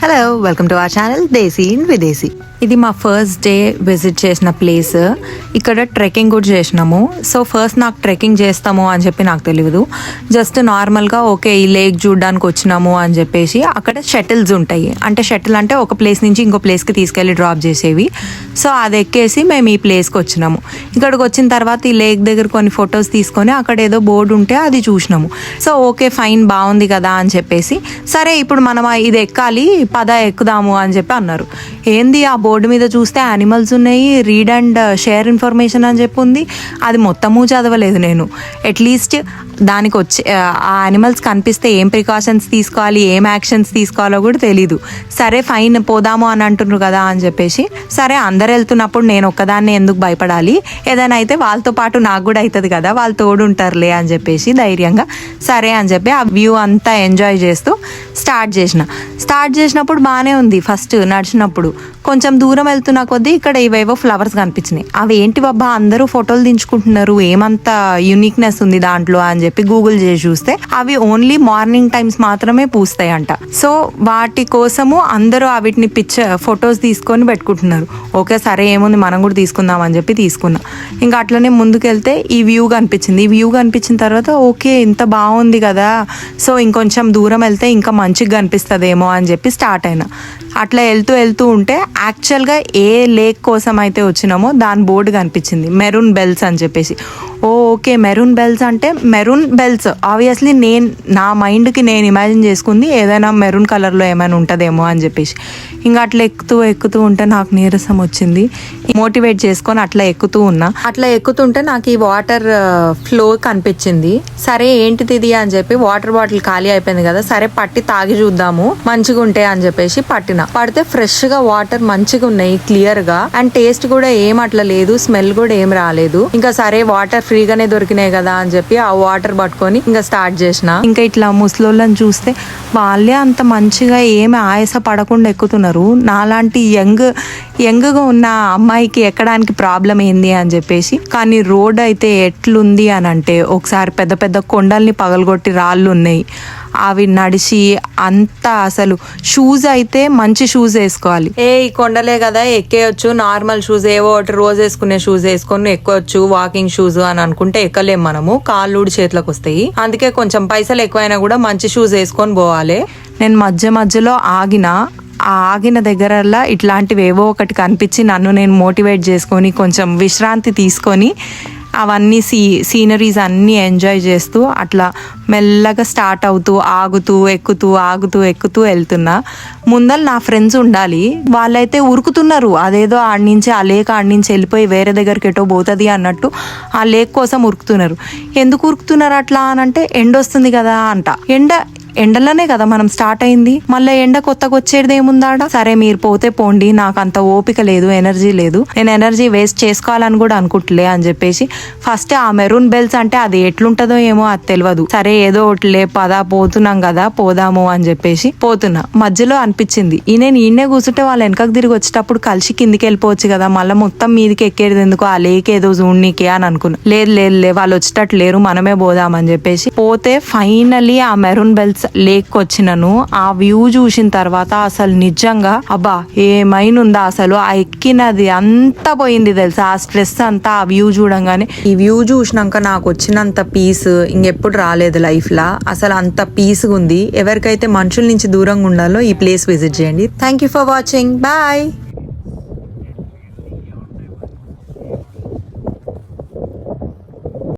Hello, welcome to our channel desi in విదేశీ. ఇది మా ఫస్ట్ డే విజిట్ చేసిన ప్లేస్. ఇక్కడ ట్రెక్కింగ్ కూడా చేసినాము. సో ఫస్ట్ నాకు ట్రెక్కింగ్ చేస్తాము అని చెప్పి నాకు తెలియదు. జస్ట్ నార్మల్గా ఓకే ఈ లేక్ చూడడానికి వచ్చినాము అని చెప్పేసి అక్కడ షటిల్స్ ఉంటాయి. అంటే షటిల్ అంటే ఒక ప్లేస్ నుంచి ఇంకో ప్లేస్కి తీసుకెళ్ళి డ్రాప్ చేసేవి. సో అది ఎక్కేసి మేము ఈ ప్లేస్కి వచ్చినాము. ఇక్కడికి వచ్చిన తర్వాత ఈ లేక్ దగ్గర కొన్ని ఫొటోస్ తీసుకొని అక్కడ ఏదో బోర్డు ఉంటే అది చూసినాము. సో ఓకే ఫైన్, బాగుంది కదా అని చెప్పేసి సరే ఇప్పుడు మనం ఇది ఎక్కాలి, పద ఎక్కుదాము అని చెప్పి అన్నారు. ఏంది ఆ బోర్డు మీద చూస్తే యానిమల్స్ ఉన్నాయి, రీడ్ అండ్ షేర్ ఇన్ఫర్మేషన్ అని చెప్పి ఉంది. అది మొత్తము చదవలేదు నేను. అట్లీస్ట్ దానికి వచ్చే ఆ యానిమల్స్ కనిపిస్తే ఏం ప్రికాషన్స్ తీసుకోవాలి, ఏం యాక్షన్స్ తీసుకోవాలో కూడా తెలీదు. సరే ఫైన్ పోదాము అని అంటున్నారు కదా అని చెప్పేసి సరే అందరు వెళ్తున్నప్పుడు నేను ఒక్కదాన్ని ఎందుకు భయపడాలి, ఏదైనా అయితే వాళ్ళతో పాటు నాకు కూడా అవుతుంది కదా, వాళ్ళు తోడుంటారులే అని చెప్పేసి ధైర్యంగా సరే అని చెప్పి ఆ వ్యూ అంతా ఎంజాయ్ చేస్తూ స్టార్ట్ చేసినప్పుడు బాగానే ఉంది. ఫస్ట్ నడిచినప్పుడు కొంచెం దూరం వెళ్తున్న కొద్దీ ఇక్కడ ఇవేవో ఫ్లవర్స్ కనిపించినాయి. అవి ఏంటి బాబా అందరూ ఫోటోలు దించుకుంటున్నారు, ఏమంతా యూనిక్నెస్ ఉంది దాంట్లో అని చెప్పి గూగుల్ చేసి చూస్తే అవి ఓన్లీ మార్నింగ్ టైమ్స్ మాత్రమే పూస్తాయి అంట. సో వాటి కోసము అందరూ వీటిని ఫొటోస్ తీసుకొని పెట్టుకుంటున్నారు. ఓకే సరే ఏముంది మనం కూడా తీసుకుందాం అని చెప్పి తీసుకున్నా. ఇంకా అట్లనే ముందుకెళ్తే ఈ వ్యూ కనిపించింది. ఈ వ్యూ కనిపించిన తర్వాత ఓకే ఇంత బాగుంది కదా, సో ఇంకొంచెం దూరం వెళ్తే ఇంకా మంచిగా కనిపిస్తుందేమో అని చెప్పి స్టార్ట్ అయినా. అట్లా వెళ్తూ ఉంటే యాక్చువల్గా ఏ లేక్ కోసం అయితే వచ్చినామో దాని బోర్డు కనిపించింది, మెరూన్ బెల్స్ అని చెప్పేసి. ఓకే మెరూన్ బెల్స్ అంటే మెరూన్ బెల్స్ ఆబ్వియస్లీ నా మైండ్కి నేను ఇమాజిన్ చేసుకుంది ఏదైనా మెరూన్ కలర్లో ఏమైనా ఉంటుందేమో అని చెప్పేసి. ఇంకా అట్లా ఎక్కుతూ ఉంటే నాకు నీరసం వచ్చింది. మోటివేట్ చేసుకొని అట్లా ఎక్కుతుంటే నాకు ఈ వాటర్ ఫ్లో కనిపించింది. సరే ఏంటిది ఇది అని చెప్పి వాటర్ బాటిల్ ఖాళీ అయిపోయింది కదా, సరే పట్టి తాగి చూద్దాము మంచిగా ఉంటాయి అని చెప్పేసి పడితే ఫ్రెష్ గా వాటర్ మంచిగా ఉన్నాయి, క్లియర్ గా. అండ్ టేస్ట్ కూడా ఏం అట్లా లేదు, స్మెల్ కూడా ఏం రాలేదు. ఇంకా సరే వాటర్ ఫ్రీగానే దొరికినాయి కదా అని చెప్పి ఆ వాటర్ పట్టుకొని ఇంకా స్టార్ట్ చేసిన. ఇంకా ఇట్లా ముసలోళ్ళని చూస్తే వాళ్ళే అంత మంచిగా ఏమి ఆయాస పడకుండా ఎక్కుతున్నారు. నాలాంటి యంగ్గా ఉన్న అమ్మాయికి ఎక్కడానికి ప్రాబ్లం ఏంది అని చెప్పేసి. కానీ రోడ్ అయితే ఎట్లుంది అని అంటే ఒకసారి పెద్ద పెద్ద కొండల్ని పగలగొట్టి రాళ్ళు ఉన్నాయి. అవి నడిచి అంతా అసలు షూస్ అయితే మంచి షూస్ వేసుకోవాలి. ఈ కొండలే కదా ఎక్కేయచ్చు, నార్మల్ షూస్ ఏవో ఒకటి రోజు వేసుకునే షూస్ వేసుకొని ఎక్కొచ్చు, వాకింగ్ షూస్ అని అనుకుంటే ఎక్కలేం మనము, కాళ్ళు ఊడి చేతులకు వస్తాయి. అందుకే కొంచెం పైసలు ఎక్కువైనా కూడా మంచి షూస్ వేసుకొని పోవాలి. నేను మధ్యలో ఆగిన దగ్గరల్లా ఇట్లాంటివి ఏవో ఒకటి కనిపించి నన్ను నేను మోటివేట్ చేసుకొని కొంచెం విశ్రాంతి తీసుకొని అవన్నీ సీనరీస్ అన్నీ ఎంజాయ్ చేస్తూ అట్లా మెల్లగా స్టార్ట్ అవుతూ ఎక్కుతూ వెళ్తున్నా. ముందర నా ఫ్రెండ్స్ ఉండాలి, వాళ్ళైతే ఉరుకుతున్నారు. అదేదో ఆ లేక్ వెళ్ళిపోయి వేరే దగ్గరికి ఎటో పోతుంది అన్నట్టు ఆ లేక్ కోసం ఉరుకుతున్నారు. ఎందుకు ఉరుకుతున్నారు అట్లా అని అంటే ఎండ వస్తుంది కదా అంట. ఎండలోనే కదా మనం స్టార్ట్ అయింది, మళ్ళీ ఎండ కొత్తగా వచ్చేది ఏముందాడ. సరే మీరు పోతే పోండి, నాకు అంత ఓపిక లేదు, ఎనర్జీ లేదు, నేను ఎనర్జీ వేస్ట్ చేసుకోవాలని కూడా అనుకుంటలే అని చెప్పేసి ఫస్ట్ ఆ మెరూన్ బెల్స్ అంటే అది ఎట్లుంటదో ఏమో అది తెలియదు. సరే ఏదో ఒకటిలే పోతున్నాం కదా పోదాము అని చెప్పేసి పోతున్నా. మధ్యలో అనిపించింది నేను ఈయనే కూర్చుంటే వాళ్ళు వెనకకు తిరిగి వచ్చేటప్పుడు కలిసి కిందికి వెళ్ళిపోవచ్చు కదా, మళ్ళీ మొత్తం మీదికి ఎక్కేది ఎందుకు, ఆ లేక్ ఏదో చూడనీకే అని అనుకున్నా. లేదు వాళ్ళు వచ్చేటట్టు లేరు, మనమే పోదామని చెప్పేసి పోతే ఫైనలీ ఆ మెరూన్ బెల్స్ లేక్ వచ్చినను. ఆ వ్యూ చూసిన తర్వాత అసలు నిజంగా అబ్బా ఏమైనుందా, అసలు ఆ ఎక్కినది అంతా పోయింది తెలుసా, ఆ స్ట్రెస్ అంతా ఆ వ్యూ చూడంగానే. ఈ వ్యూ చూసినాక నాకు వచ్చినంత పీస్ ఇంకెప్పుడు రాలేదు లైఫ్ లా. అసలు అంత పీస్గా ఉంది. ఎవరికైతే మనుషుల నుంచి దూరంగా ఉండాలో ఈ ప్లేస్ విజిట్ చేయండి. Thank you for watching, bye.